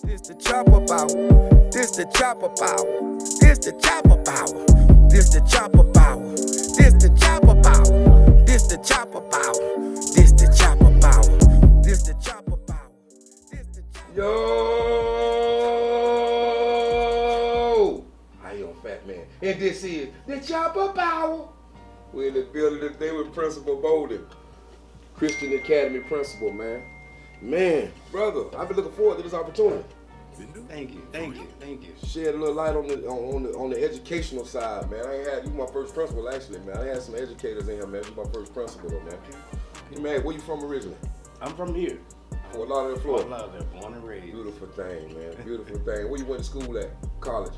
This the chopper power. This the chopper power. This the chopper power. This the chopper power. This the chopper power. This the chopper power. This the chopper power. This the chopper power. Yo! How you on, Fattman? And this is the chopper power. We're in the building today with Principal Bolden, Christian Academy principal, man. Man, brother, I've been looking forward to this opportunity. Thank you. Shed a little light on the educational side, man. I ain't had you my first principal actually, man. I had some educators in here, man. You my first principal though, man. Hey, man, where you from originally? I'm from here. Fort Lauderdale, Florida. Fort Lauderdale, born and raised. Beautiful thing, man. Beautiful thing. Where you went to school at? College?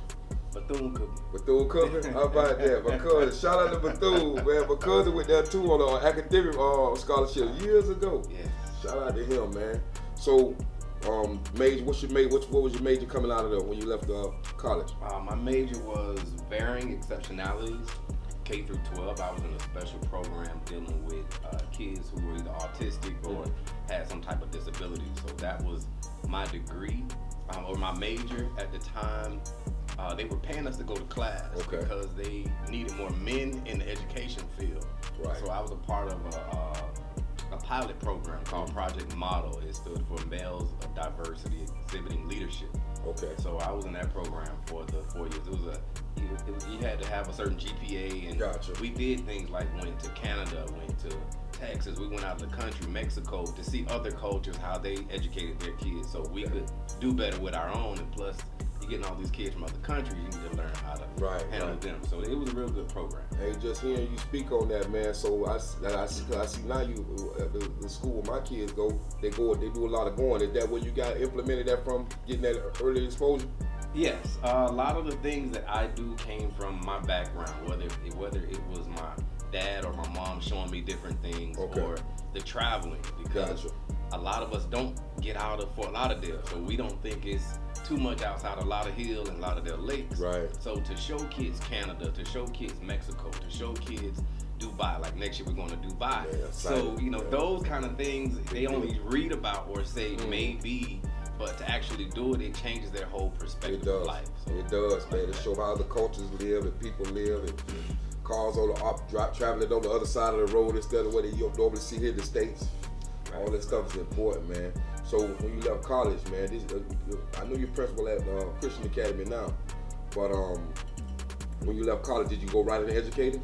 Bethune-Cookman. Bethune-Cookman? How about that? My cousin, shout out to Bethune, man. My cousin went there too on an academic scholarship years ago. Yeah. Shout out to him, man. So, major, what was your major coming out of there when you left college? My major was varying exceptionalities. K through 12, I was in a special program dealing with kids who were either autistic or had some type of disability. So that was my degree, or my major at the time. They were paying us to go to class because they needed more men in the education field. Right. So I was a part of a pilot program called Project Model. It stood for Males of Diversity Exhibiting Leadership. Okay. So I was in that program for the 4 years. You had to have a certain GPA, and we did things like went to Canada, went to Texas, we went out of the country, Mexico, to see other cultures, how they educated their kids, so we could do better with our own. And plus, you're getting all these kids from other countries, you need to learn how to handle them. So it was a real good program. Hey, just hearing you speak on that, man. So I see now you the school where my kids go. They do a lot of going. Is that where you got implemented that from, getting that early exposure? Yes, a lot of the things that I do came from my background, whether it was my dad or my mom showing me different things, or the traveling, because a lot of us don't get out of Fort Lauderdale, so we don't think it's too much outside of Lauderdale and Lauderdale Lakes. Right. So to show kids Canada, to show kids Mexico, to show kids Dubai, like next year we're going to Dubai. Yeah, so those kind of things they only read about or say maybe. But to actually do it, it changes their whole perspective of life. So it does, man. It shows how the cultures live and people live, and cars on the traveling on the other side of the road instead of what you normally see here in the States. All that stuff is important, man. So when you left college, man, I know you're principal at Christian Academy now, but when you left college, did you go right into educating?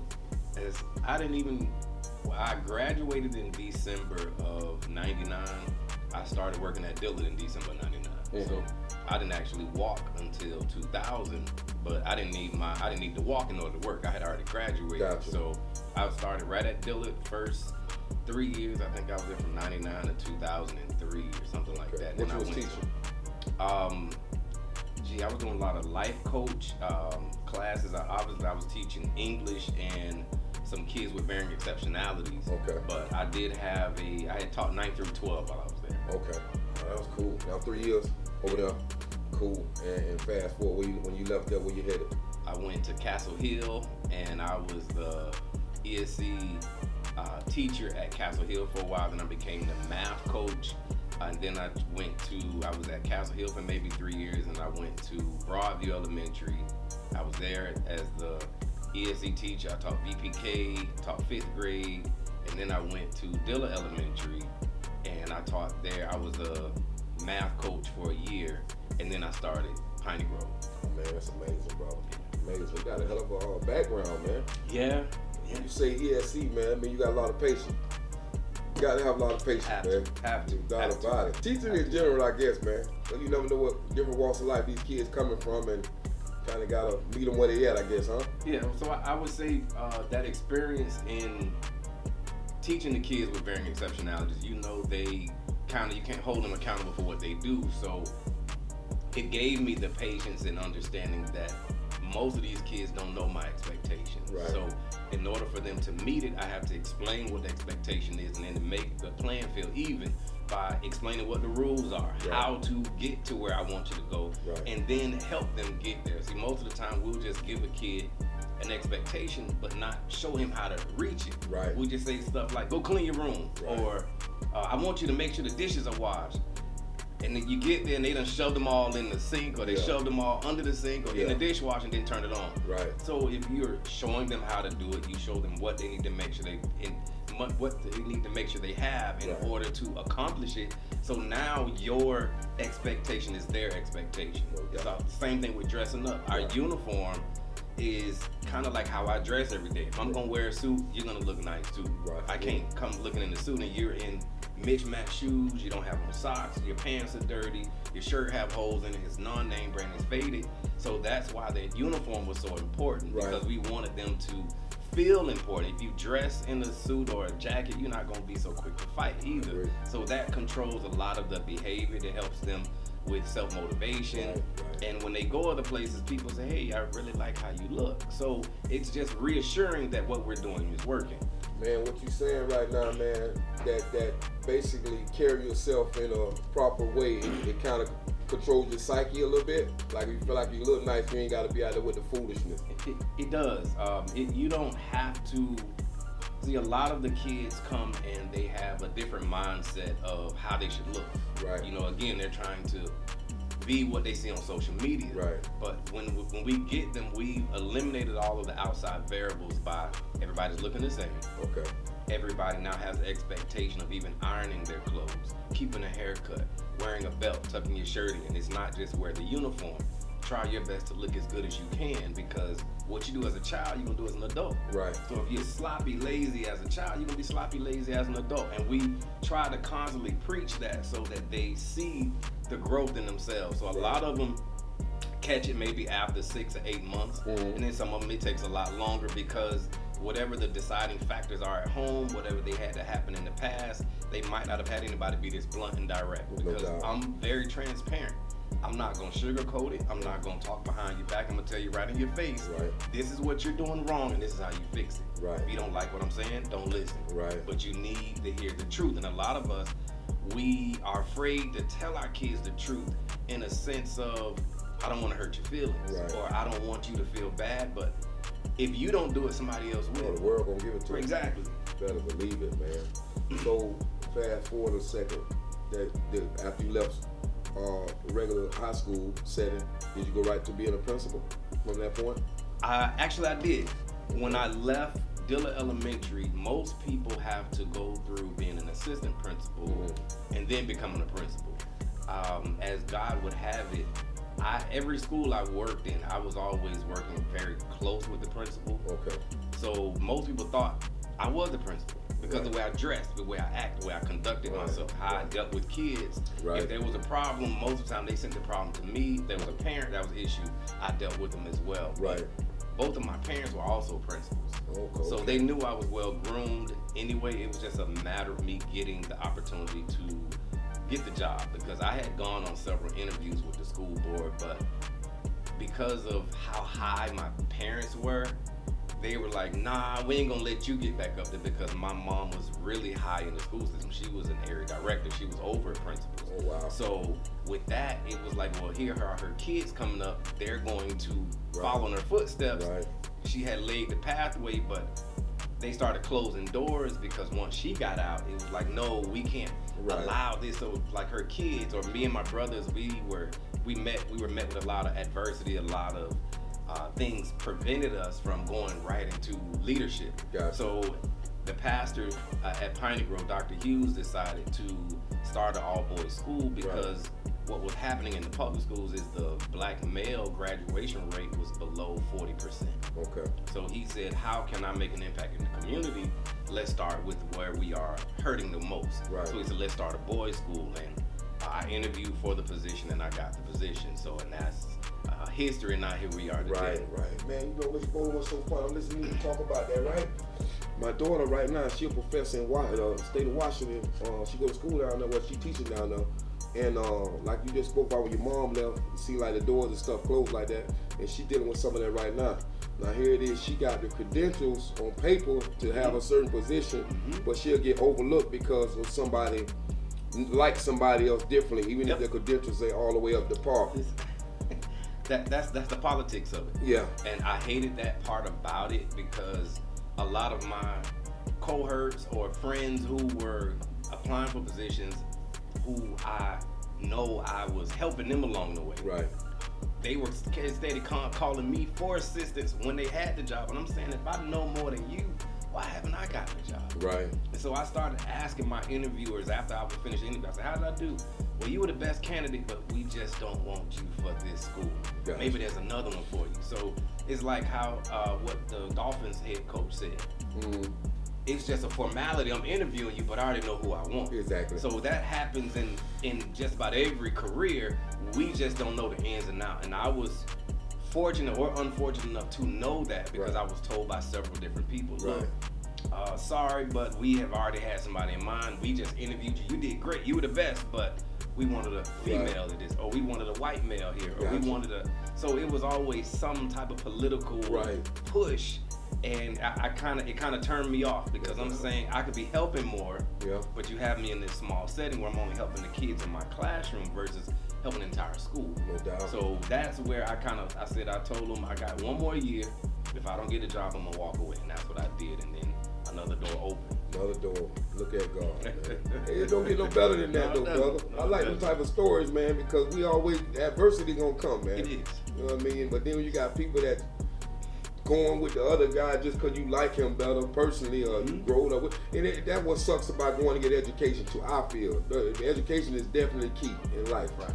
I graduated in December of '99. I started working at Dillard in December of '99. So I didn't actually walk until 2000, but I didn't need to walk in order to work. I had already graduated. So I started right at Dillard. First 3 years, I think I was there from '99 to 2003 or something like that. What you was teaching? I was doing a lot of life coach classes. I was teaching English and some kids with varying exceptionalities. Okay. But I had taught 9th through 12 while I was there. Okay. That was cool. Now 3 years over there. Cool. And fast forward, when you left there, where you headed? I went to Castle Hill, and I was the ESC teacher at Castle Hill for a while. Then I became the math coach. And then I was at Castle Hill for maybe 3 years, and I went to Broadview Elementary. I was there as the ESC teacher. I taught VPK, taught 5th grade, and then I went to Dillard Elementary, and I taught there. I was a math coach for a year, and then I started Piney Grove. Oh, man, that's amazing, bro. Amazing. You got a hell of a background, man. Yeah. When you say ESC, man, I mean you got a lot of patience. You got to have a lot of patience, man. Have to. Doubt about it. Teaching in general, I guess, man. But you never know what different walks of life these kids coming from, and kind of gotta meet them where they at, I guess, huh? Yeah. So I would say that experience in teaching the kids with varying exceptionalities, you can't hold them accountable for what they do. So it gave me the patience and understanding that most of these kids don't know my expectations. Right. So in order for them to meet it, I have to explain what the expectation is, and then to make the playing field even by explaining what the rules are, how to get to where I want you to go, and then help them get there. See, most of the time we'll just give a kid an expectation, but not show him how to reach it. Right. We just say stuff like, go clean your room, or I want you to make sure the dishes are washed. And then you get there and they done shoved them all in the sink, or they shoved them all under the sink, or in the dishwasher and didn't turn it on. Right. So if you're showing them how to do it, you show them what they need to make sure they have in order to accomplish it. So now your expectation is their expectation. So same thing with dressing up. Our uniform is kind of like how I dress every day. If I'm gonna wear a suit, you're gonna look nice too. Right. I can't come looking in the suit and you're in mismatched shoes, you don't have on socks, your pants are dirty, your shirt have holes in it, it's non-name brand, it's faded. So that's why the uniform was so important, because we wanted them to feel important. If you dress in a suit or a jacket, you're not gonna be so quick to fight either. So that controls a lot of the behavior that helps them with self-motivation. And when they go other places, people say, hey, I really like how you look. So it's just reassuring that what we're doing is working. Man, what you saying right now, man, that basically carry yourself in a proper way, it kind of controls your psyche a little bit. Like, you feel like you look nice, you ain't got to be out there with the foolishness. It does. You don't have to. See, a lot of the kids come and they have a different mindset of how they should look. Right. You know, again, they're trying to be what they see on social media. Right. But when we get them, we've eliminated all of the outside variables by everybody's looking the same. Okay. Everybody now has the expectation of even ironing their clothes, keeping a haircut, wearing a belt, tucking your shirt in. It's not just wear the uniform. Try your best to look as good as you can, because what you do as a child, you're gonna do as an adult. Right. So if you're sloppy, lazy as a child, you're gonna be sloppy, lazy as an adult. And we try to constantly preach that so that they see the growth in themselves. So a lot of them catch it maybe after 6 or 8 months, and then some of them it takes a lot longer, because whatever the deciding factors are at home, whatever they had to happen in the past, they might not have had anybody be this blunt and direct, because I'm very transparent. I'm not gonna sugarcoat it. I'm not gonna talk behind your back. I'm gonna tell you right in your face, this is what you're doing wrong and this is how you fix it. Right. If you don't like what I'm saying, don't listen. Right. But you need to hear the truth. And a lot of us, we are afraid to tell our kids the truth in a sense of, I don't want to hurt your feelings, or I don't want you to feel bad, but if you don't do it, somebody else will. The world gonna give it to you. Exactly. Better believe it, man. So fast forward a second, that after you left regular high school setting, did you go right to being a principal from that point? Actually, I did. When I left Dilla Elementary, most people have to go through being an assistant principal and then becoming a principal. As God would have it, every school I worked in, I was always working very close with the principal. Okay. So most people thought I was the principal because the way I dressed, the way I acted, the way I conducted myself, how I dealt with kids. If there was a problem, most of the time they sent the problem to me. If there was a parent that was an issue, I dealt with them as well. Both of my parents were also principals. So they knew I was well groomed. Anyway, it was just a matter of me getting the opportunity to get the job, because I had gone on several interviews with the school board, but because of how high my parents were, they were like, nah, we ain't gonna let you get back up there, because my mom was really high in the school system. She was an area director. She was over principals. So with that, it was like, well, here are her kids coming up. They're going to follow in her footsteps. She had laid the pathway, but they started closing doors, because once she got out, it was like, no, we can't allow this. So like her kids, or me and my brothers, we were met with a lot of adversity, a lot of things prevented us from going right into leadership. So the pastor at Piney Grove, Dr. Hughes, decided to start an all-boys school, because what was happening in the public schools is the black male graduation rate was below 40%. So he said, how can I make an impact in the community? Let's start with where we are hurting the most. So he said, let's start a boys school. And I interviewed for the position and I got the position. So, and that's history, and now here we are today. Man, you know, Mr. Bolden was so fun. I'm listening to you talk about that, right? My daughter right now, she's a professor in state of Washington. She goes to school down there, she teaches down there. And like you just spoke about when your mom left, you see like the doors and stuff closed like that, and she's dealing with some of that right now. Now here it is, she got the credentials on paper to have a certain position, but she'll get overlooked because of somebody like somebody else differently, even if the credentials ain't all the way up the par. That's the politics of it. And I hated that part about it, because a lot of my cohorts or friends who were applying for positions who I know I was helping them along the way. Right. They were steady calling me for assistance when they had the job. And I'm saying, if I know more than you, why haven't I gotten the job? Right. And so I started asking my interviewers after I would finish the interview. I said, how did I do? Well, you were the best candidate, but we just don't want you for this school. Gotcha. Maybe there's another one for you. So it's like how what the Dolphins head coach said. Mm-hmm. It's just a formality. I'm interviewing you, but I already know who I want. Exactly. So that happens in just about every career. We just don't know the ins and outs. And I was fortunate or unfortunate enough to know that because I was told by several different people. Look, sorry, but we have already had somebody in mind. We just interviewed you. You did great. You were the best, but we wanted a female at this, or we wanted a white male here, or we wanted a. So it was always some type of political push. And it kind of turned me off because I'm saying I could be helping more, but you have me in this small setting where I'm only helping the kids in my classroom versus helping the entire school. No doubt. So that's where I told them I got one more year. If I don't get a job, I'm gonna walk away, and that's what I did. And then another door opened. Another door. Look at God, man. Hey, it don't get no better than that, brother. I like them type of stories, man, because we always adversity gonna come, man. It is. You know what I mean? But then when you got people that going with the other guy just because you like him better personally or you growed up with. And that's what sucks about going to get education too, I feel. The education is definitely key in life. Right.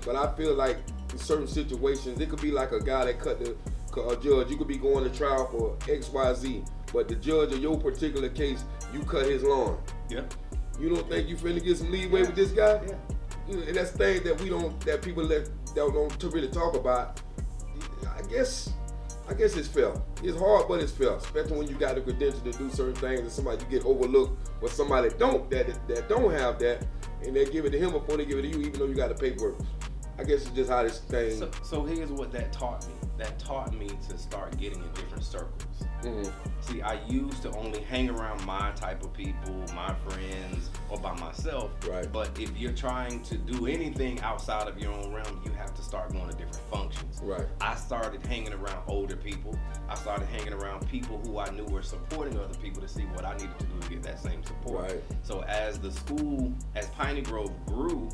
But I feel like in certain situations, it could be like a guy that cut a judge. You could be going to trial for XYZ, but the judge in your particular case, you cut his lawn. Yeah. You don't think you finna get some leeway with this guy? Yeah. And that's things that people don't really talk about. I guess it's fair. It's hard, but it's fair, especially when you got the credential to do certain things and somebody you get overlooked, but somebody that don't have that, and they give it to him before they give it to you, even though you got the paperwork. I guess it's just how this thing. So here's what that taught me. That taught me to start getting in different circles. Mm-hmm. See, I used to only hang around my type of people, my friends, or by myself. Right. But if you're trying to do anything outside of your own realm, you have to start going to different functions. Right. I started hanging around older people. I started hanging around people who I knew were supporting other people to see what I needed to do to get that same support. Right. So as Piney Grove grew,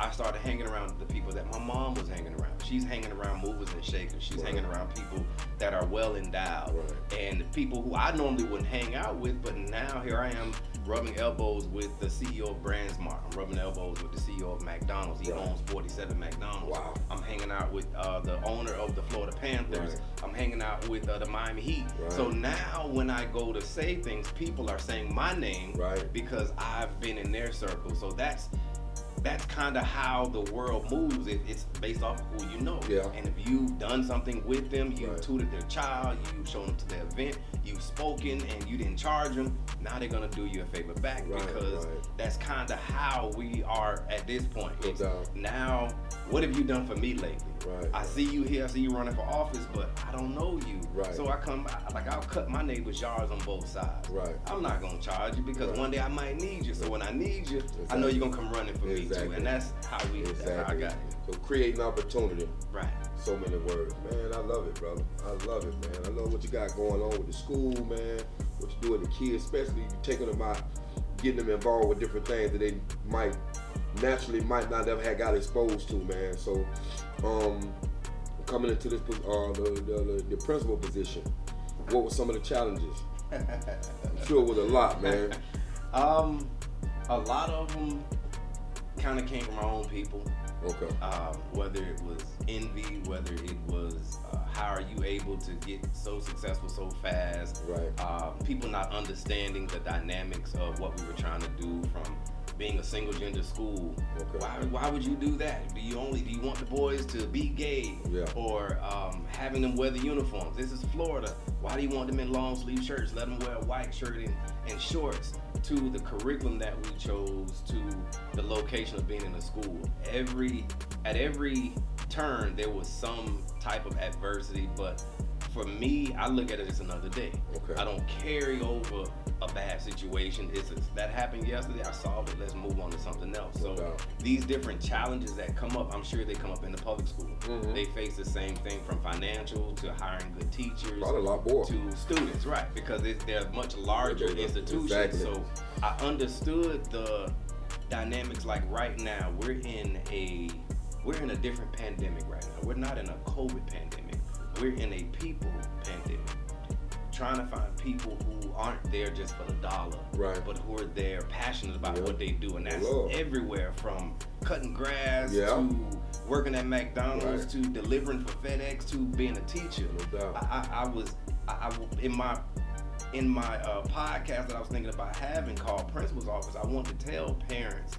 I started hanging around the people that my mom was hanging around. She's hanging around movers and shakers. She's hanging around people that are well endowed. Right. And people who I normally wouldn't hang out with, but now here I am rubbing elbows with the CEO of Brandsmart. I'm rubbing elbows with the CEO of McDonald's. He owns 47 McDonald's. Wow. I'm hanging out with the owner of the Florida Panthers. Right. I'm hanging out with the Miami Heat. Right. So now when I go to say things, people are saying my name because I've been in their circle. So that's kind of how the world moves. It's based off of who you know. Yeah. And if you've done something with them, you tutored their child, you showed them to the event, you've spoken, and you didn't charge them, now they're going to do you a favor back because that's kind of how we are at this point. Now, what have you done for me lately? Right. I see you here, I see you running for office, but I don't know you. Right. So I'll cut my neighbor's yards on both sides. Right. I'm not going to charge you because one day I might need you. So when I need you, I know you're going to come running for me too. And that's how that's how I got it. So creating opportunity. Right. So many words. Man, I love it, brother. I love it, man. I love what you got going on with the school, man. What you do with the kids, especially you taking them out, getting them involved with different things that they might not have had got exposed to, man. So coming into this the principal position, what were some of the challenges? I'm sure it was a lot, man. A lot of them kind of came from our own people. Okay. Whether it was envy, whether it was how are you able to get so successful so fast? Right. People not understanding the dynamics of what we were trying to do from being a single gender school. Okay. Why would you do that? Do you want the boys to be gay? Yeah. Or having them wear the uniforms? This is Florida. Why do you want them in long sleeve shirts? Let them wear a white shirt and shorts. To the curriculum that we chose, to the location of being in a school. At every turn there was some type of adversity, but for me, I look at it as another day. Okay. I don't carry over a bad situation. That happened yesterday, I solved it, let's move on to something else. So these different challenges that come up, I'm sure they come up in the public school. Mm-hmm. They face the same thing from financial to hiring good teachers. Probably a lot more. To students, right, because they're much larger institutions. Exactly. So I understood the dynamics like right now, we're in a different pandemic right now. We're not in a COVID pandemic. We're in a people pandemic. Trying to find people who aren't there just for the dollar, right, but who are there passionate about what they do, and that's everywhere from cutting grass to working at McDonald's to delivering for FedEx to being a teacher. No doubt. I was in my podcast that I was thinking about having called Principal's Office. I want to tell parents,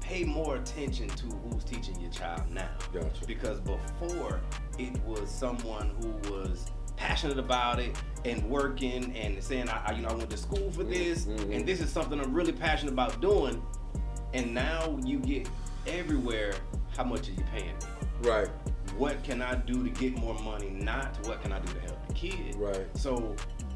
pay more attention to who's teaching your child now. Gotcha. Because before it was someone who was passionate about it and working and saying, I went to school for this, and this is something I'm really passionate about doing. And now you get everywhere, how much are you paying me? Right. What can I do to get more money? Not what can I do to help the kid? Right. So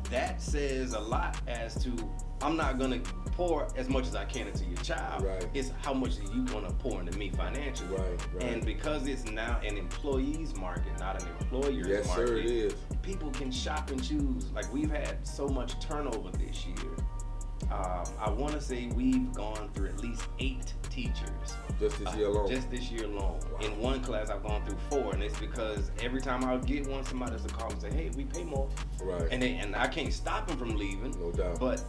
that says a lot as to, I'm not gonna pour as much as I can into your child. Right. It's how much are you gonna pour into me financially. Right. And because it's now an employee's market, not an employer's market. Yes, sir, it is. People can shop and choose. Like, we've had so much turnover this year. I want to say we've gone through at least 8 teachers. Just this year alone? Just this year alone. Wow. In one class, I've gone through 4, and it's because every time I get one, somebody does a call and say, hey, we pay more. Right. And I can't stop them from leaving. No doubt. But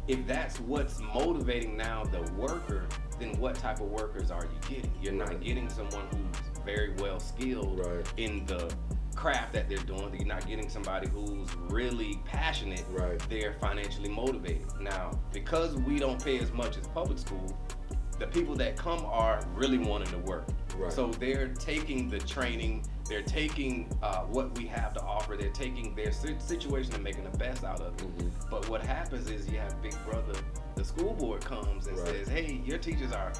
if that's what's motivating now the worker, then what type of workers are you getting? You're not getting someone who's very well skilled in the craft that they're doing. You're not getting somebody who's really passionate. Right. They're financially motivated. Now, because we don't pay as much as public school, the people that come are really wanting to work. Right. So they're taking the training, they're taking what we have to offer, they're taking their situation and making the best out of it. But what happens is you have Big Brother, the school board comes and says, hey, your teachers are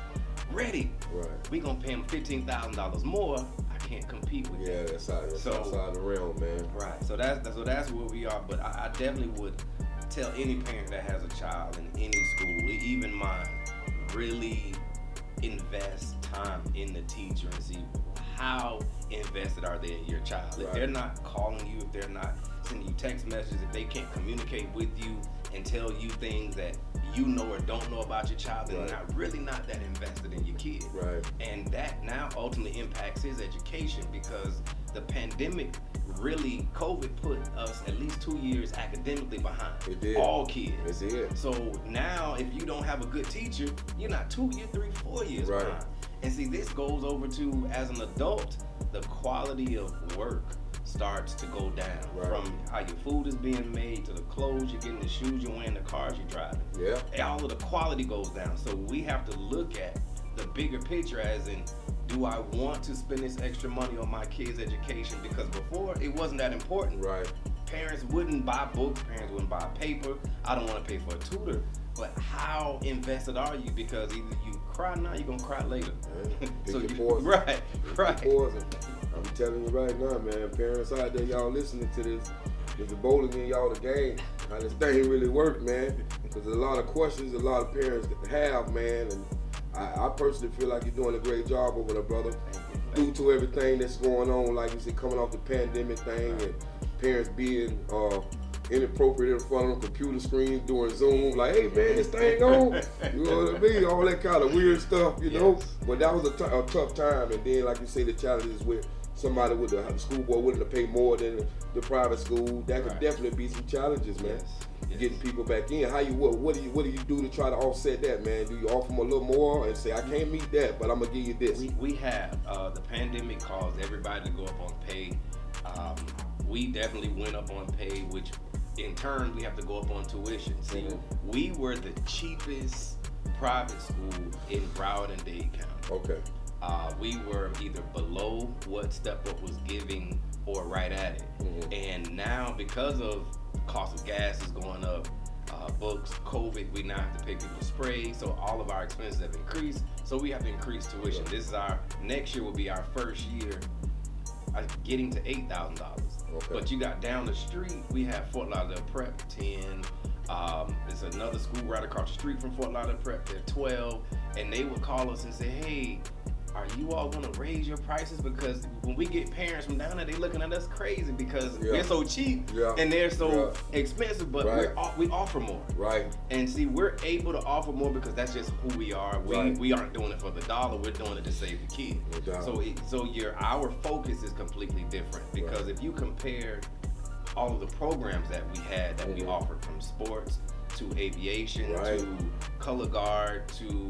ready. Right. We're going to pay them $15,000 more. I can't compete with that. That's outside the realm, man. Right. So that's where we are. But I definitely would tell any parent that has a child in any school, even mine, really invest time in the teacher and see how invested are they in your child. If they're not calling you, if they're not sending you text messages, if they can't communicate with you and tell you things that you know or don't know about your child, then they're not that invested in your kid. Right. And that now ultimately impacts his education, because the pandemic really, COVID put us at least 2 years academically behind. It did. All kids. It did. So now if you don't have a good teacher, you're not 2, you're 3, 4 years behind. And see, this goes over to, as an adult, the quality of work starts to go down. From how your food is being made, to the clothes you're getting, the shoes you're wearing, the cars you're driving. Yeah. All of the quality goes down. So we have to look at the bigger picture, as in, do I want to spend this extra money on my kids' education? Because before, it wasn't that important. Right. Parents wouldn't buy books, parents wouldn't buy paper. I don't want to pay for a tutor. But how invested are you? Because either you cry now, you're going to cry later. So you poison. Right. Poison. I'm telling you right now, man, parents out there, y'all listening to this, Mr. Bolden and y'all the game, how this thing really works, man. Because there's a lot of questions a lot of parents have, man, and I personally feel like you're doing a great job over there, brother. Due to everything that's going on, like you said, coming off the pandemic thing, and parents being inappropriate in front of computer screens doing Zoom, like, hey man, this thing on, you know what I mean? All that kind of weird stuff, you know. But that was a tough time, and then, like you say, the challenges with somebody with the school board willing to pay more than the private school. That could definitely be some challenges, man. Getting people back in. What do you do to try to offset that, man? Do you offer them a little more and say, I can't meet that, but I'm gonna give you this? We have. The pandemic caused everybody to go up on pay. We definitely went up on pay, which in turn we have to go up on tuition. See, we were the cheapest private school in Broward and Dade County. Okay. We were either below what Step Up was giving or right at it. And now, because of cost of gas is going up, books, COVID, we now have to pay people to spray, so all of our expenses have increased, so we have to increase tuition. This is next year will be our first year getting to $8,000. But you got down the street, we have Fort Lauderdale Prep 10, there's another school right across the street from Fort Lauderdale Prep, they're 12, and they would call us and say, hey, are you all gonna raise your prices? Because when we get parents from down there, they looking at us crazy because we're so cheap and they're so expensive, but we offer more. Right. And see, we're able to offer more because that's just who we are. We aren't doing it for the dollar, we're doing it to save the kid. No doubt. Our focus is completely different because if you compare all of the programs that we had that we offered, from sports to aviation to color guard to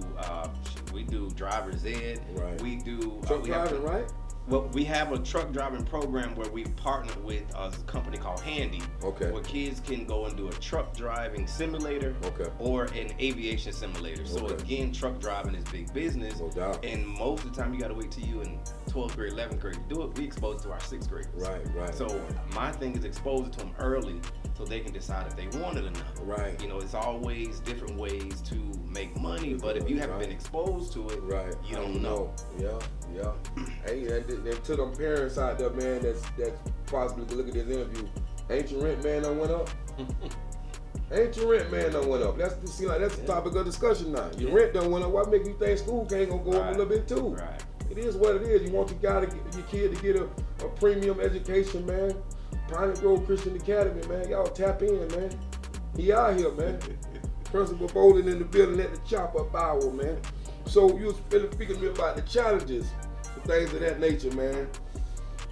we do driver's ed. Right. We do truck driving, right? Well, we have a truck driving program where we partnered with a company called Handy, where kids can go and do a truck driving simulator or an aviation simulator. So again, truck driving is big business. No doubt. And most of the time, you got to wait till you in 12th grade, 11th grade to do it. We expose it to our 6th graders. Right. So my thing is expose it to them early so they can decide if they want it or not. Right. You know, it's always different ways to make money, but if you haven't been exposed to it, you don't know. Yeah. Hey, and to them parents out there, man, that's possibly look at this interview. Ain't your rent man done went up? Ain't your rent man done went up? That's the topic of discussion now. Your rent done went up. Why make you think school can't go up a little bit too? Right. It is what it is. You want your kid to get a premium education, man. Piney Grove Christian Academy, man. Y'all tap in, man. He out here, man. Principal Bolden in the building at the chop-up hour, man. So you was speaking to me about the challenges, the things of that nature, man.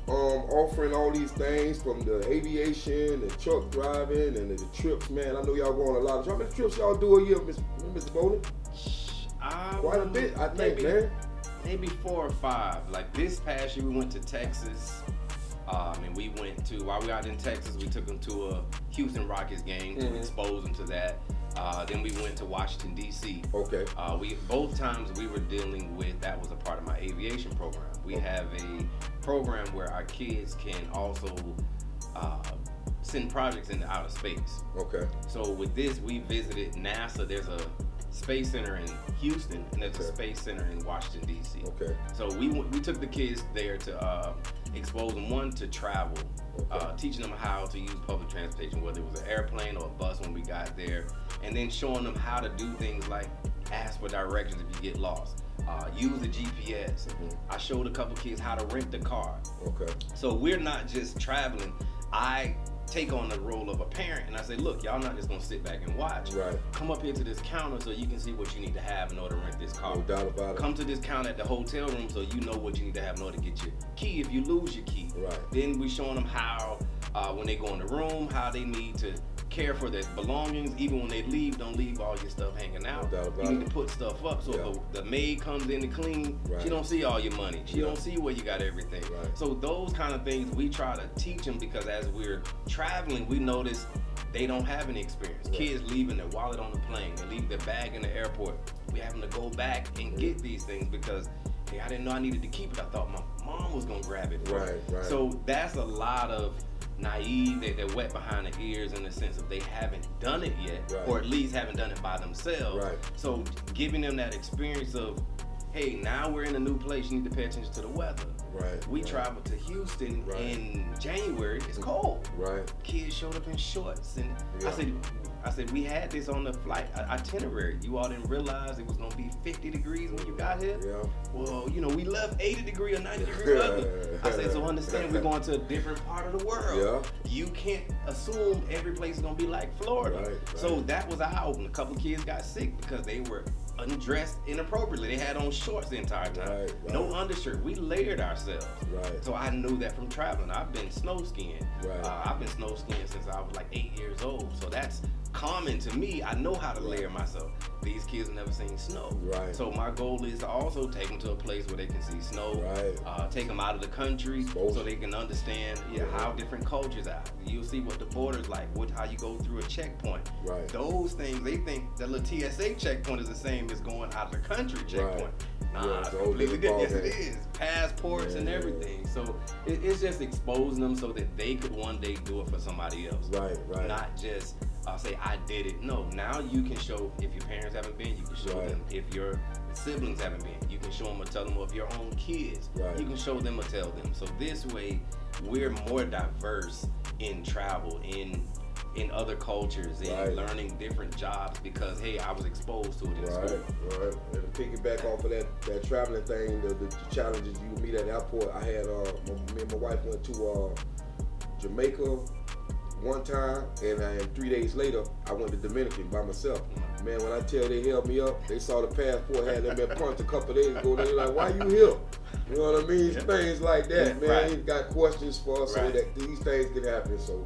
Offering all these things from the aviation, the truck driving, and the trips, man. I know y'all go on a lot of trips. How many trips y'all do a year, Mr. Bolden? Quite a bit, I think, man. Maybe 4 or 5. Like this past year, we went to Texas. And we went to, while we were out in Texas, we took them to a Houston Rockets game to expose them to that. Then we went to Washington, D.C. Okay. Both times we were dealing with, that was a part of my aviation program. We have a program where our kids can also send projects into outer space. Okay. So with this, we visited NASA. There's a Space Center in Houston, and there's a Space Center in Washington, D.C. Okay. So we took the kids there to expose them, one, to travel, teaching them how to use public transportation, whether it was an airplane or a bus when we got there, and then showing them how to do things like ask for directions if you get lost, use the GPS. I showed a couple kids how to rent the car. Okay. So we're not just traveling. I take on the role of a parent and I say, look, y'all not just gonna sit back and watch. Right. Come up here to this counter so you can see what you need to have in order to rent this car. No doubt about it. Come to this counter at the hotel room so you know what you need to have in order to get your key if you lose your key. Right. Then we showing them how, when they go in the room, how they need to care for their belongings. Even when they leave, don't leave all your stuff hanging out. No doubt about you need to put stuff up so if the maid comes in to clean, she don't see all your money. She don't see where you got everything. Right. So those kind of things we try to teach them, because as we're traveling, we notice they don't have any experience. Right. Kids leaving their wallet on the plane, they leave their bag in the airport. We having to go back and get these things because, hey, I didn't know I needed to keep it. I thought my mom was gonna grab it. Right. So that's a lot of naive, they're wet behind the ears in the sense of they haven't done it yet, or at least haven't done it by themselves. Right. So giving them that experience of, hey, now we're in a new place, you need to pay attention to the weather. Right. We traveled to Houston in January, it's cold. Right. Kids showed up in shorts, and I said, we had this on the flight itinerary. You all didn't realize it was gonna be 50 degrees when you got here? Yeah. Well, you know, we left 80 degree or 90 degree weather. I said, so understand we're going to a different part of the world. Yeah. You can't assume every place is gonna be like Florida. Right. So that was eye opener. A couple of kids got sick because they were undressed inappropriately. They had on shorts the entire time. Right. No undershirt. We layered ourselves. Right. So I knew that from traveling. I've been snow skiing. Right. I've been snow skiing since I was like 8 years old. So that's common to me. I know how to layer myself. These kids have never seen snow. Right. So my goal is to also take them to a place where they can see snow. Right. Take them out of the country so they can understand how different cultures are. You'll see what the border's like, how you go through a checkpoint. Right. Those things, they think the little TSA checkpoint is the same as going out of the country checkpoint. Nah, it's completely different. Yes, it is. Passports and everything. So it's just exposing them so that they could one day do it for somebody else. Right. Not just say, I did it. No, now you can show, if your parents haven't been, you can show them. If your siblings haven't been, you can show them or tell them. Or if your own kids, you can show them or tell them. So this way, we're more diverse in travel, in in other cultures and learning different jobs because, hey, I was exposed to it in school. Right. And to piggyback off of that traveling thing, the challenges you meet at the airport, I had, me and my wife went to Jamaica one time, and 3 days later, I went to Dominican by myself. Man, when I tell they held me up, they saw the passport, had them been punched a couple of days ago, they were like, why you here? You know what I mean? Things like that, man. He got questions for us so that these things can happen. So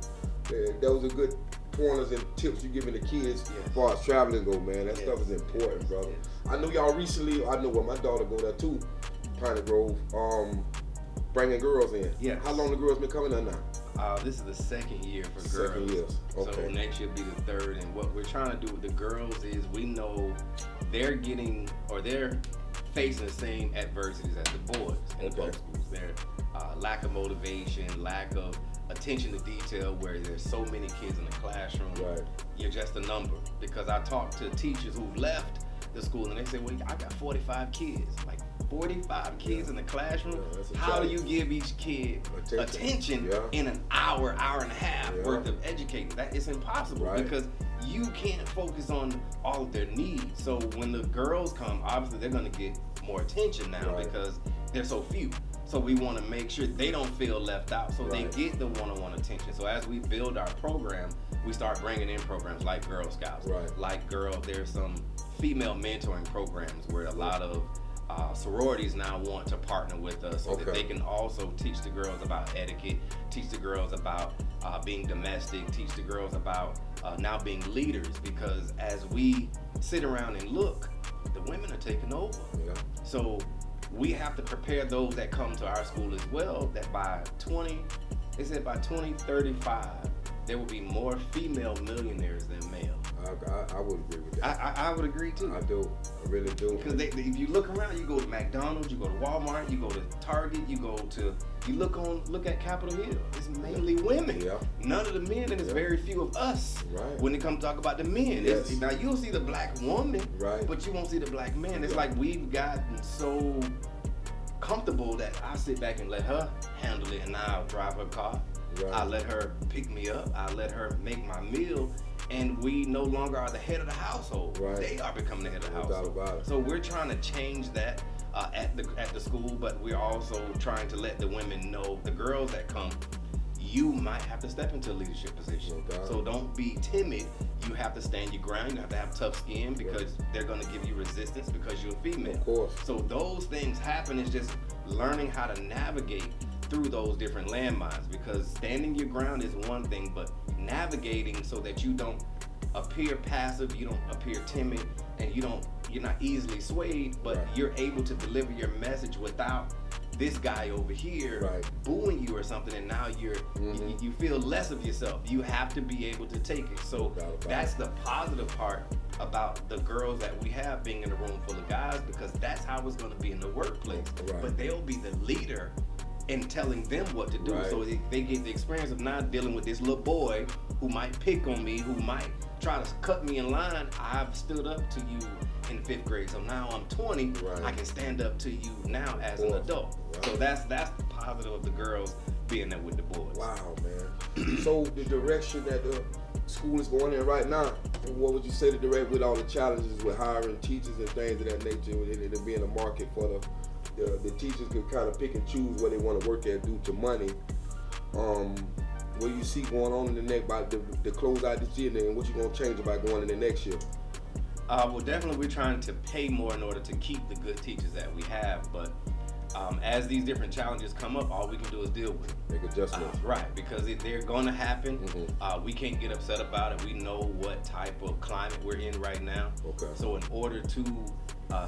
those are good pointers and tips you're giving the kids as far as traveling go, man. That stuff is important, brother. I know y'all recently, I know my daughter go there too, Piney Grove, bringing girls in. Yes. How long the girls been coming there now? This is the second year for girls. 2nd year. Okay. So next year will be the third. And what we're trying to do with the girls is we know they're facing the same adversities as the boys in the public schools. Their lack of motivation, lack of attention to detail, where there's so many kids in the classroom. You're just a number. Because I talk to teachers who've left the school and they say, well, I got 45 kids. Like 45 kids in the classroom. How do you give each kid attention in an hour and a half worth of educating? That is impossible because you can't focus on all of their needs. So when the girls come, obviously they're going to get more attention now because they're so few. So we want to make sure they don't feel left out, so they get the one-on-one attention. So as we build our program, we start bringing in programs like Girl Scouts, there's some female mentoring programs where a lot of sororities now want to partner with us so that they can also teach the girls about etiquette, teach the girls about being domestic, teach the girls about now being leaders, because as we sit around and look, the women are taking over. So we have to prepare those that come to our school as well, that by 2035, there will be more female millionaires than male. I would agree with that. I would agree too. I do. I really do. Because if you look around, you go to McDonald's, you go to Walmart, you go to Target, you look at Capitol Hill. It's mainly women. None of the men, and it's very few of us. When it comes to talk about the men. Now you'll see the black woman, but you won't see the black man. It's like we've gotten so comfortable that I sit back and let her handle it, and I'll drive her car. I let her pick me up. I let her make my meal. And we no longer are the head of the household. They are becoming the head of the household. So we're trying to change that at the school, but we're also trying to let the women know, the girls that come, you might have to step into a leadership position. So don't be timid. You have to stand your ground. You have to have tough skin because they're going to give you resistance because you're a female. Of course. So those things happen. It's just learning how to navigate through those different landmines, because standing your ground is one thing, but navigating so that you don't appear passive, you don't appear timid, and you're not easily swayed, but you're able to deliver your message without this guy over here booing you or something, and now you feel less of yourself. You have to be able to take it. So that's the positive part about the girls that we have being in a room full of guys, because that's how it's going to be in the workplace. But they'll be the leader and telling them what to do. So they get the experience of not dealing with this little boy who might pick on me, who might try to cut me in line. I've stood up to you in 5th grade, so now I'm 20, I can stand up to you now as an adult. So that's the positive of the girls being there with the boys. Wow, man. So the direction that the school is going in right now, what would you say to direct with all the challenges with hiring teachers and things of that nature, and it being a market for the teachers could kind of pick and choose where they want to work at due to money. What do you see going on in the next, by the close out this year, and what you going to change about going in the next year? Well, definitely we're trying to pay more in order to keep the good teachers that we have, but as these different challenges come up, all we can do is deal with it. Make adjustments. Because they're going to happen. We can't get upset about it. We know what type of climate we're in right now. So in order to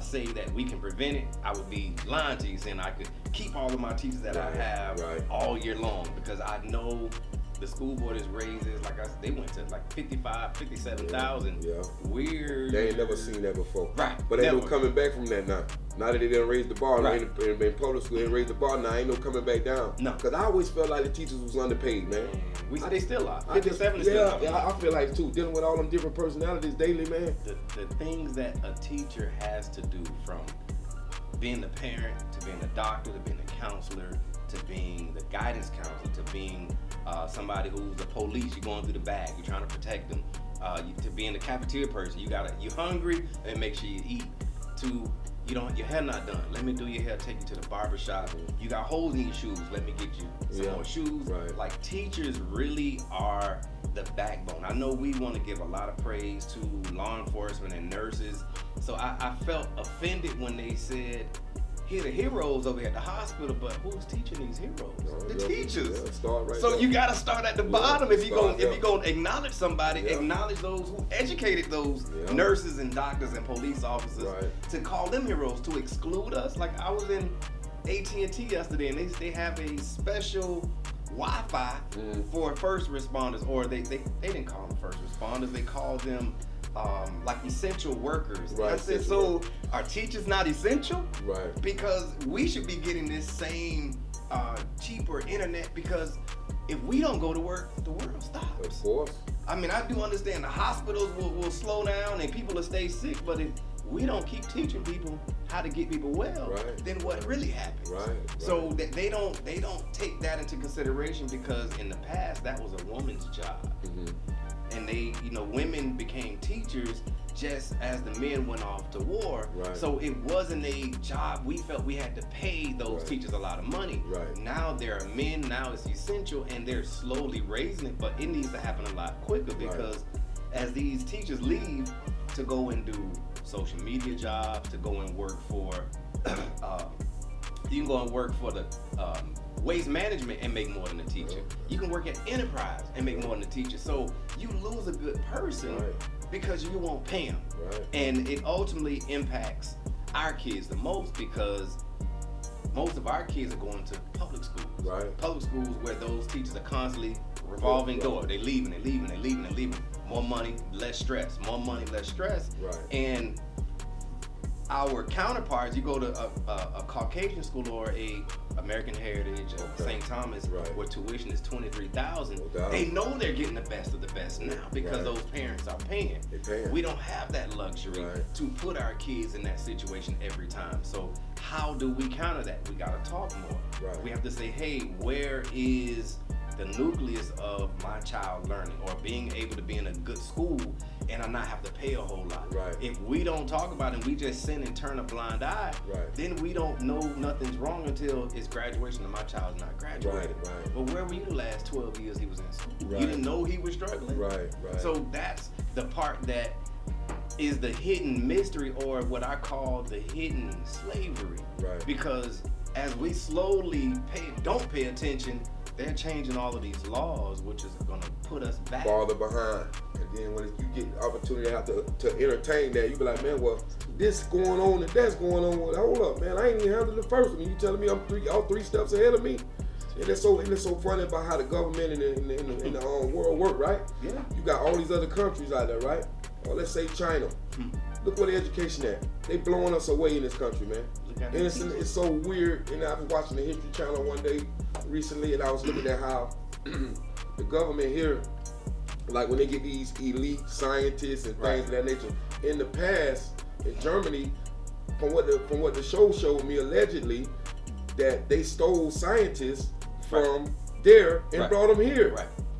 say that we can prevent it, I would be lying to you saying I could keep all of my teachers that I have all year long, because I know the school board is raises, like I said, they went to like 55, 57,000. Weird. They ain't never seen that before. But never. Ain't no coming back from that now. Now that they didn't raise the bar, in public school, they didn't raise the bar, now ain't no coming back down. No. Because I always felt like the teachers was underpaid, man. They still are. 57 is still up. I feel like too, dealing with all them different personalities daily, man. The things that a teacher has to do, from being a parent, to being a doctor, to being a counselor, to being the guidance counselor, to being somebody who's the police. You're going through the bag, you're trying to protect them. To being the cafeteria person, you're hungry, and make sure you eat. To your hair not done, let me do your hair, take you to the barber shop. You got holes in your shoes, let me get you some more shoes. Right. Like, teachers really are the backbone. I know we want to give a lot of praise to law enforcement and nurses, so I felt offended when they said, here the heroes over here at the hospital, but who's teaching these heroes? The teachers. So you gotta start at the bottom if you're gonna acknowledge somebody. Acknowledge those who educated those nurses and doctors and police officers to call them heroes. To exclude us, like I was in AT&T yesterday, and they have a special Wi-Fi for first responders, or they didn't call them first responders. They call them like essential workers. Right. I said, so are teachers not essential? Right. Because we should be getting this same cheaper internet, because if we don't go to work, the world stops. Of course. I mean, I do understand the hospitals will slow down and people will stay sick, but if we don't keep teaching people how to get people well, then what really happens? Right. So that they don't take that into consideration, because in the past that was a woman's job. And women became teachers just as the men went off to war. Right. So it wasn't a job. We felt we had to pay those teachers a lot of money. Right. Now there are men, now it's essential, and they're slowly raising it, but it needs to happen a lot quicker, because as these teachers leave to go and do social media jobs, to go and work for, you can go and work for the waste management and make more than a teacher. You can work at enterprise and make more than a teacher. So you lose a good person because you won't pay them. And it ultimately impacts our kids the most, because most of our kids are going to public schools. Public schools where those teachers are constantly revolving door. They leaving. More money, less stress. More money, less stress. And our counterparts, you go to a Caucasian school or a American Heritage or St. Thomas, where tuition is $23,000. They know they're getting the best of the best now, because those parents are paying. We don't have that luxury to put our kids in that situation every time. So how do we counter that? We gotta talk more. We have to say, hey, where is the nucleus of my child learning, or being able to be in a good school and I not have to pay a whole lot. If we don't talk about it and we just sin and turn a blind eye, then we don't know nothing's wrong until it's graduation and my child's not graduated. But where were you the last 12 years he was in school? You didn't know he was struggling. So that's the part that is the hidden mystery, or what I call the hidden slavery. Because as we slowly don't pay attention, they're changing all of these laws, which is going to put us back farther behind. And then when you get the opportunity to have to entertain that, you be like, man, well, this going on and that's going on. Well, hold up, man, I ain't even handled the first one. You telling me I'm three steps ahead of me? And it's so funny about how the government and the world work, right? Yeah. You got all these other countries out there, right? Or let's say China. Look where the education at. They blowing us away in this country, man. And it's so weird. And I was watching the History Channel one day recently, and I was looking at how the government here, like when they get these elite scientists and things of that nature. In the past, in Germany, from what the show showed me, allegedly, that they stole scientists from there and brought them here.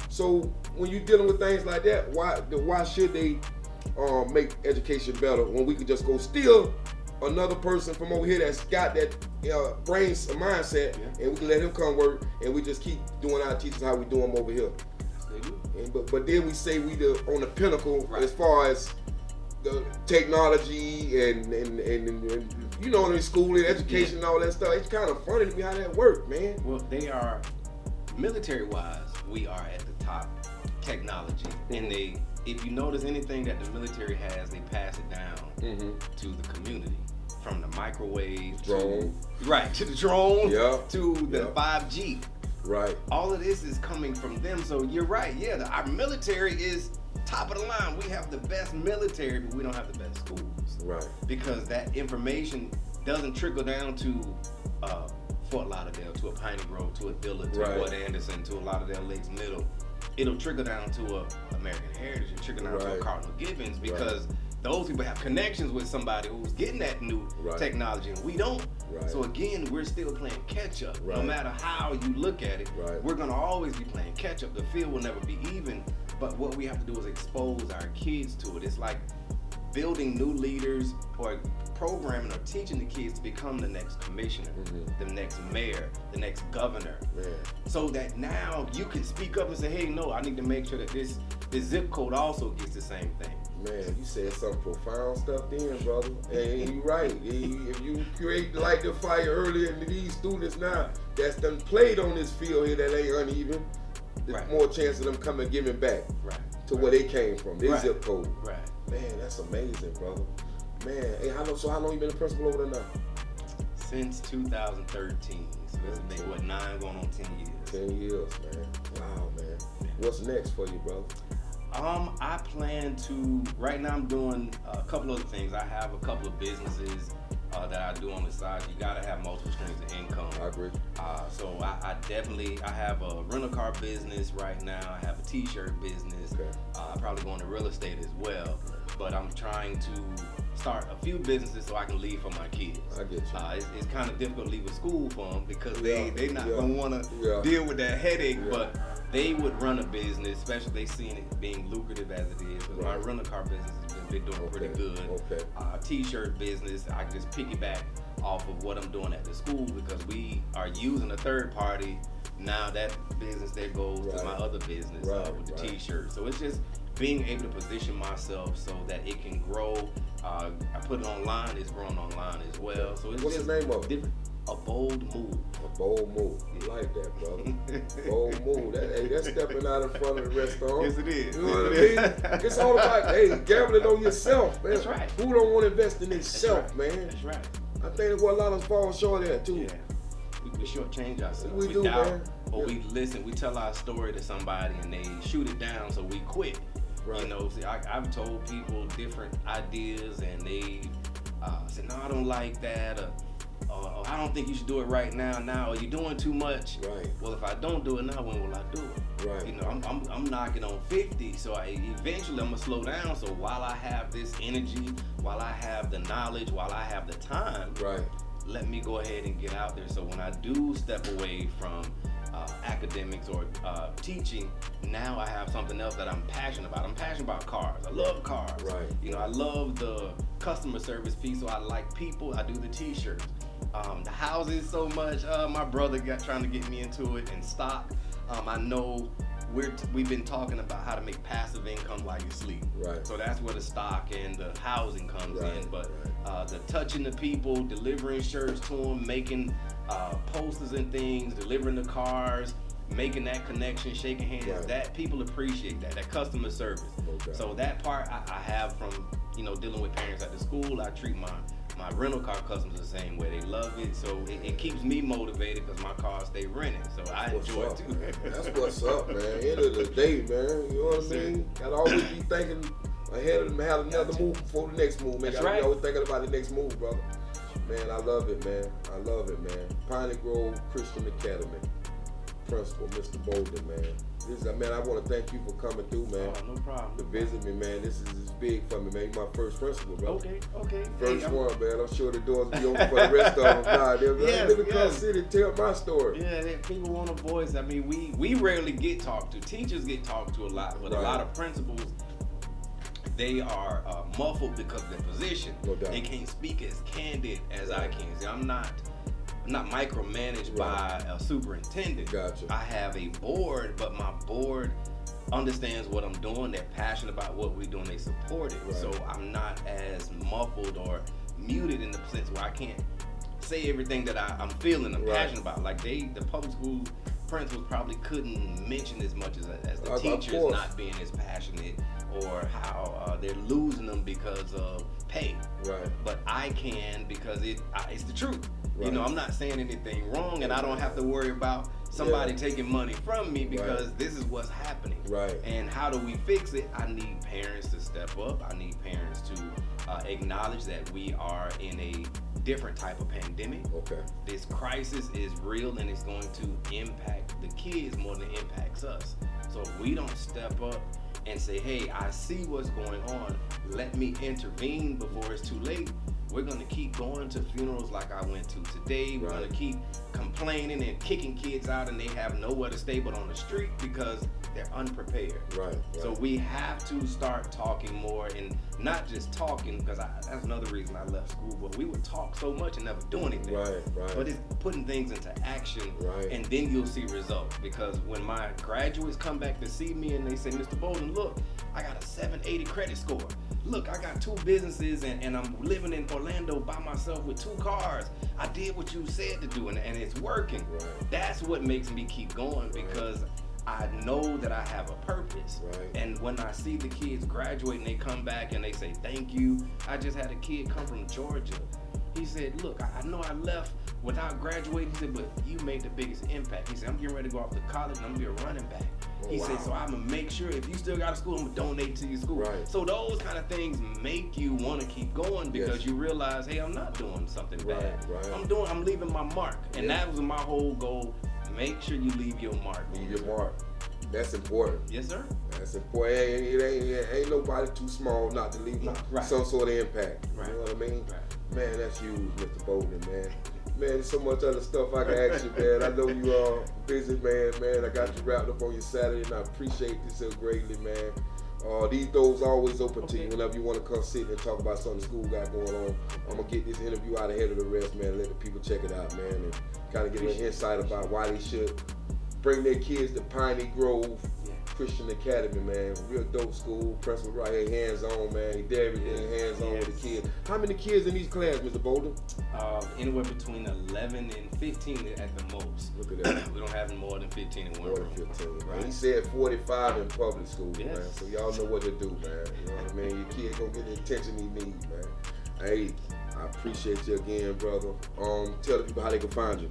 So when you're dealing with things like that, why should they make education better when we could just go steal another person from over here that's got that brain mindset, and we can let him come work, and we just keep doing our teachers how we do them over here. But then we say we on the pinnacle as far as the technology and you know, in school and education and all that stuff. It's kind of funny to me how that works, man. Well, they are military-wise, we are at the top technology, and if you notice anything that the military has, they pass it down to the community. From the microwave drone, to the drone, to the 5G. All of this is coming from them. So you're right. Yeah, our military is top of the line. We have the best military, but we don't have the best schools. Because that information doesn't trickle down to Fort Lauderdale, to a Piney Grove, to a Dillard, to Fort Anderson, to a Lauderdale Lakes Middle. It'll trickle down to a American Heritage. It'll trickle down to a Cardinal Gibbons, because those people have connections with somebody who's getting that new technology, and we don't. Right. So again, we're still playing catch up. Right. No matter how you look at it, Right. we're gonna always be playing catch up. The field will never be even. But what we have to do is expose our kids to it. It's like building new leaders or programming or teaching the kids to become the next commissioner, the next mayor, the next governor. Man. So that now you can speak up and say, hey, no, I need to make sure that this zip code also gets the same thing. Man, you said some profound stuff then, brother. And you're right. If you create like the fire earlier, and these students now that's done played on this field here that ain't uneven, there's more chance of them coming giving back to where they came from, their zip code. Right. Man, that's amazing, brother. Man, hey, how long you been a principal over there now? Since 2013. So this has been, what, 9 going on 10 years. 10 years, man. Wow, man. What's next for you, brother? I plan to, right now I'm doing a couple other things. I have a couple of businesses that I do on the side. You gotta have multiple streams of income. I agree. So I definitely, I have a rental car business right now. I have a t-shirt business. Okay. Probably going to real estate as well. But I'm trying to start a few businesses so I can leave for my kids. I get you. It's kind of difficult to leave a school for them because they're not gonna want to deal with that headache. But they would run a business, especially if they seen it being lucrative as it is. Because my rental car business has been doing pretty good. Okay. T-shirt business, I can just piggyback off of what I'm doing at the school because we are using a third party. Now that business that goes to my other business with the t-shirt. So it's just being able to position myself so that it can grow. I put it online, it's growing online as well. So it's What's just the name of it? different. A bold move. A bold move. You like that, brother. Bold move. That's stepping out in front of the restaurant. Yes, it is. You know what I mean? It's all about, gambling on yourself, man. That's right. Who don't want to invest in themselves, man? That's right. I think that's what a lot of us fall short at, too. Yeah. We shortchange ourselves. We do, doubt, man. Or we listen, we tell our story to somebody and they shoot it down, so we quit. Right. You know, see, I've told people different ideas and they said, no, I don't like that, or I don't think you should do it right now, or you're doing too much. Right. Well, if I don't do it now, when will I do it? Right. You know, I'm knocking on 50, so eventually I'm gonna slow down. So while I have this energy, while I have the knowledge, while I have the time, let me go ahead and get out there. So when I do step away from academics or teaching, now I have something else that I'm passionate about. I'm passionate about cars. I love cars. Right. You know, I love the customer service piece, so I like people. I do the t-shirts. The houses so much. My brother trying to get me into it and stock. I know we've been talking about how to make passive income while you sleep. Right. So that's where the stock and the housing comes in. But the touching the people, delivering shirts to them, making posters and things, delivering the cars, making that connection, shaking hands, that people appreciate that customer service. Okay. So that part I have from, dealing with parents at the school. I treat my rental car customers the same way. They love it, so it keeps me motivated because my cars stay rented, so I enjoy it too. That's what's up, man. End of the day, man. You know what I mean? Gotta always be thinking ahead of them, have another move before the next move, man. That's right. Always thinking about the next move, brother. Man, I love it, man. I love it, man. Piney Grove Christian Academy. Principal, Mr. Bolden, man. Man, I want to thank you for coming through, man. Oh, no problem. To visit me, man. This is big for me, man. You're my first principal, bro. Okay. First one, man. I'm sure the doors will be open for the rest of them. Nah, they'll live in Kansas City, tell my story. Yeah, people want a voice. I mean, we rarely get talked to. Teachers get talked to a lot, but a lot of principals, they are muffled because of their position. No doubt. They can't speak as candid as I can. See, I'm not micromanaged by a superintendent. Gotcha. I have a board, but my board understands what I'm doing. They're passionate about what we're doing. They support it. Right. So I'm not as muffled or muted in the sense where I can't say everything that I'm feeling, I'm passionate about. Like the public school principals probably couldn't mention as much as the teachers not being as passionate or how they're losing them because of pay. Right. But I can because it's the truth. Right. I'm not saying anything wrong, and I don't have to worry about somebody taking money from me because this is what's happening. Right. And how do we fix it? I need parents to step up. I need parents to acknowledge that we are in a different type of pandemic. Okay. This crisis is real, and it's going to impact the kids more than it impacts us. So if we don't step up and say, hey, I see what's going on, let me intervene before it's too late, We're gonna keep going to funerals like I went to today. We're gonna keep complaining and kicking kids out, and they have nowhere to stay but on the street because they're unprepared. Right. So we have to start talking more, and not just talking, because that's another reason I left school. But we would talk so much and never do anything. Right. But it's putting things into action, Right. and then you'll see results. Because when my graduates come back to see me and they say, Mr. Bolden, look, I got a 780 credit score. Look, I got 2 businesses and I'm living in Orlando by myself with 2 cars. I did what you said to do, and it's working. Right. That's what makes me keep going, because I know that I have a purpose. Right. And when I see the kids graduate and they come back and they say, thank you. I just had a kid come from Georgia. He said, look, I know I left without graduating. He said, but you made the biggest impact. He said, I'm getting ready to go off to college and I'm going to be a running back. He said, so I'm going to make sure if you still got a school, I'm going to donate to your school. Right. So those kind of things make you want to keep going, because you realize, hey, I'm not doing something bad. Right. I'm leaving my mark. And that was my whole goal. Make sure you leave your mark. Leave your mark. That's important. Yes, sir. That's important. It ain't nobody too small not to leave some sort of impact. Right. You know what I mean? Right. Man, that's huge, Mr. Bolden, man. Man, there's so much other stuff I can ask you, man. I know you are busy, man. I got you wrapped up on your Saturday, and I appreciate this so greatly, man. These doors are always open to you whenever you want to come sit and talk about something the school got going on. I'm going to get this interview out ahead of the rest, man, and let the people check it out, man, and kind of get an insight about why they should bring their kids to Piney Grove Christian Academy, man. Real dope school. Principal right here, hands-on, man. He did everything hands-on with the kids. How many kids in each class, Mr. Bolden? Anywhere between 11 and 15 at the most. Look at that. We don't have more than 15 in one More room. than 15, man. Right. He said 45 in public school, Yes. man. So y'all know what to do, man. You know what I mean? Your kid gonna get the attention he needs, man. Hey, I appreciate you again, brother. Tell the people how they can find you.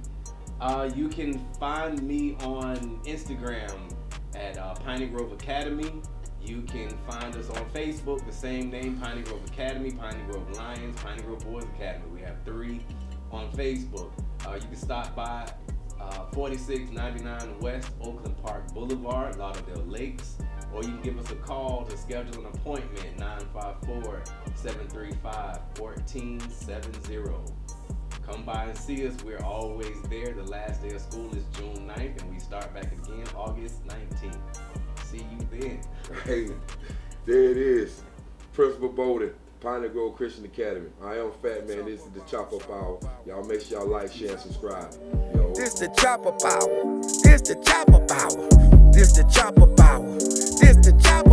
You can find me on Instagram at Piney Grove Academy. You can find us on Facebook, the same name, Piney Grove Academy, Piney Grove Lions, Piney Grove Boys Academy. We have 3 on Facebook. You can stop by 4699 West Oakland Park Boulevard, Lauderdale Lakes, or you can give us a call to schedule an appointment, 954-735-1470. Come by and see us. We're always there. The last day of school is June 9th, and we start back again August 19th. See you then. Hey, there it is. Principal Bolden, Piney Grove Christian Academy. I am Fattman. This is the Dachopuphour. Y'all make sure y'all like, share, and subscribe. Yo. This the Dachopuphour. This the Dachopuphour. This the Dachopuphour. This the Dachopuphour.